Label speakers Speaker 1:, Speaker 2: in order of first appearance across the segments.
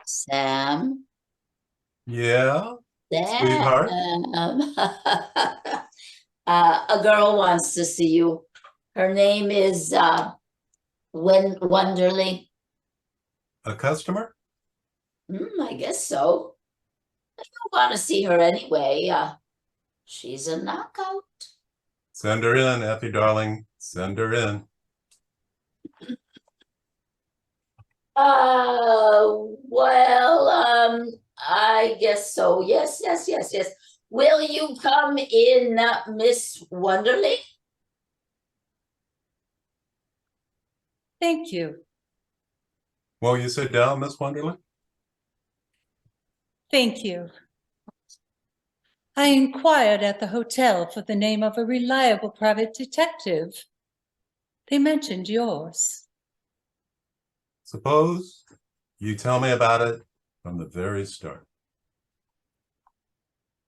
Speaker 1: Sam,
Speaker 2: Yeah,
Speaker 1: Sam.
Speaker 2: sweetheart.
Speaker 1: A girl wants to see you. Her name is Wonderly.
Speaker 2: A customer?
Speaker 1: I guess so. I want to see her anyway. She's a knockout.
Speaker 2: Send her in, Effie, darling. Send her in.
Speaker 1: I guess so. Yes, yes, yes, yes. Will you come in, Miss Wonderly?
Speaker 3: Thank you.
Speaker 2: Won't you sit down, Miss Wonderly?
Speaker 3: Thank you. I inquired at the hotel for the name of a reliable private detective. They mentioned yours.
Speaker 2: Suppose you tell me about it from the very start.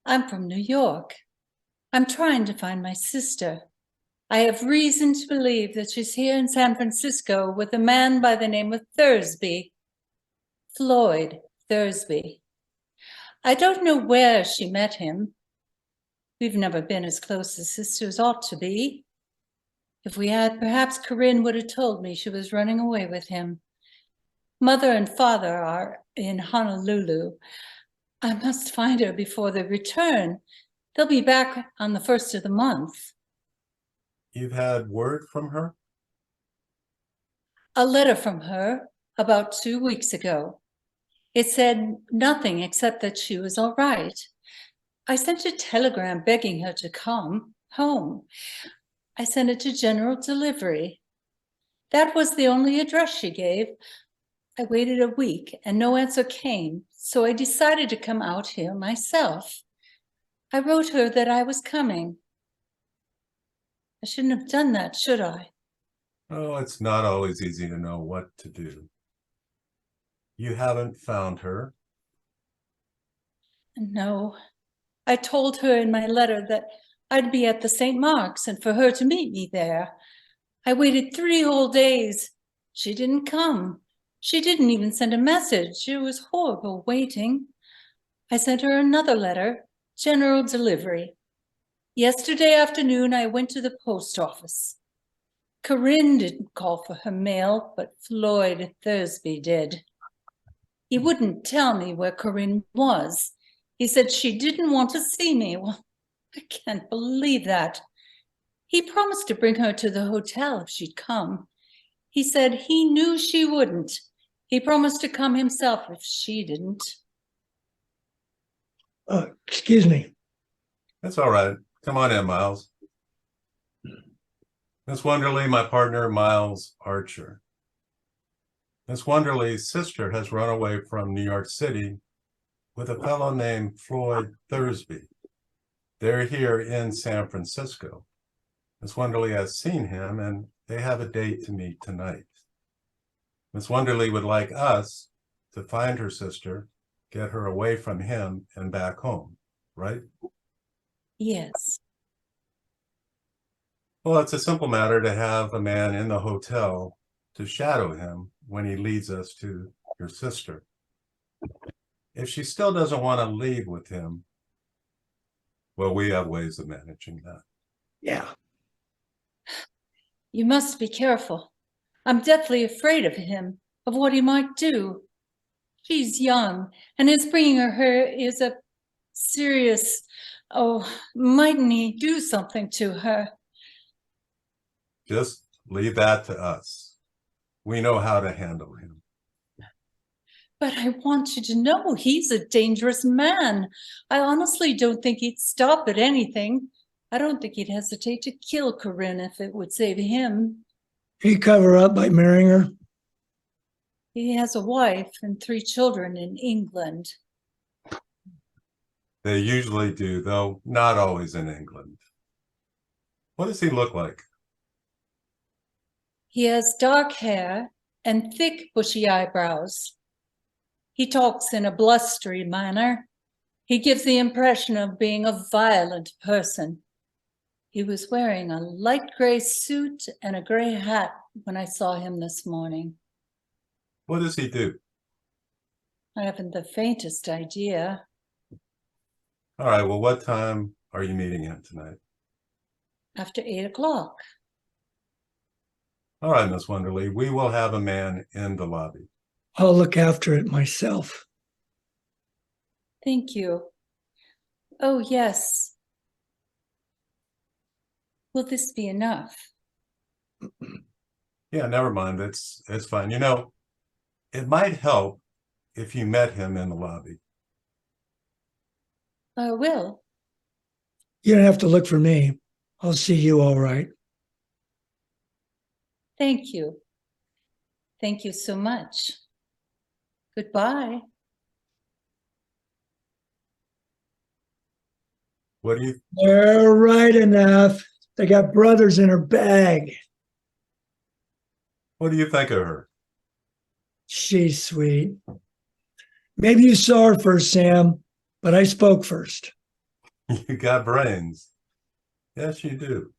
Speaker 3: I'm from New York. I'm trying to find my sister. I have reason to believe that she's here in San Francisco with a man by the name of Thursby. Floyd Thursby. I don't know where she met him. We've never been as close as sisters ought to be. If we had, perhaps Corinne would have told me she was running away with him. Mother and father are in Honolulu. I must find her before they return. They'll be back on the 1st of the month.
Speaker 2: You've had word from her?
Speaker 3: A letter from her about 2 weeks ago. It said nothing except that she was all right. I sent a telegram begging her to come home. I sent it to general delivery. That was the only address she gave. I waited a week and no answer came, so I decided to come out here myself. I wrote her that I was coming. I shouldn't have done that, should I?
Speaker 2: Oh, it's not always easy to know what to do. You haven't found her.
Speaker 3: No. I told her in my letter that I'd be at the St. Mark's and for her to meet me there. I waited 3 whole days. She didn't come. She didn't even send a message. It was horrible waiting. I sent her another letter, general delivery. Yesterday afternoon, I went to the post office. Corinne didn't call for her mail, but Floyd Thursby did. He wouldn't tell me where Corinne was. He said she didn't want to see me. Well, I can't believe that. He promised to bring her to the hotel if she'd come. He said he knew she wouldn't. He promised to come himself if she didn't.
Speaker 4: Excuse me.
Speaker 2: That's all right. Come on in, Miles. Miss Wonderly, my partner, Miles Archer. Miss Wonderly's sister has run away from New York City with a fellow named Floyd Thursby. They're here in San Francisco. Miss Wonderly has seen him and they have a date to meet tonight. Miss Wonderly would like us to find her sister, get her away from him and back home, right?
Speaker 3: Yes.
Speaker 2: Well, it's a simple matter to have a man in the hotel to shadow him when he leads us to your sister. If she still doesn't want to leave with him, well, we have ways of managing that.
Speaker 4: Yeah.
Speaker 3: You must be careful. I'm deathly afraid of him, of what he might do. She's young, and his bringing her is a serious, mightn't he do something to her?
Speaker 2: Just leave that to us. We know how to handle him.
Speaker 3: But I want you to know he's a dangerous man. I honestly don't think he'd stop at anything. I don't think he'd hesitate to kill Corinne if it would save him.
Speaker 4: He cover up by marrying her.
Speaker 3: He has a wife and 3 children in England.
Speaker 2: They usually do, though not always in England. What does he look like?
Speaker 3: He has dark hair and thick, bushy eyebrows. He talks in a blustery manner. He gives the impression of being a violent person. He was wearing a light gray suit and a gray hat when I saw him this morning.
Speaker 2: What does he do?
Speaker 3: I haven't the faintest idea.
Speaker 2: All right, well, what time are you meeting at tonight?
Speaker 3: After 8 o'clock.
Speaker 2: All right, Miss Wonderly, we will have a man in the lobby.
Speaker 4: I'll look after it myself.
Speaker 3: Thank you. Oh, yes. Will this be enough?
Speaker 2: Yeah, never mind. It's fine. You know, it might help if you met him in the lobby.
Speaker 3: I will.
Speaker 4: You don't have to look for me. I'll see you all right.
Speaker 3: Thank you. Thank you so much. Goodbye.
Speaker 2: What do you
Speaker 4: They're right enough. They got brothers in her bag.
Speaker 2: think of her?
Speaker 4: She's sweet. Maybe you saw her first, Sam, but I spoke first.
Speaker 2: You got brains. Yes, you do.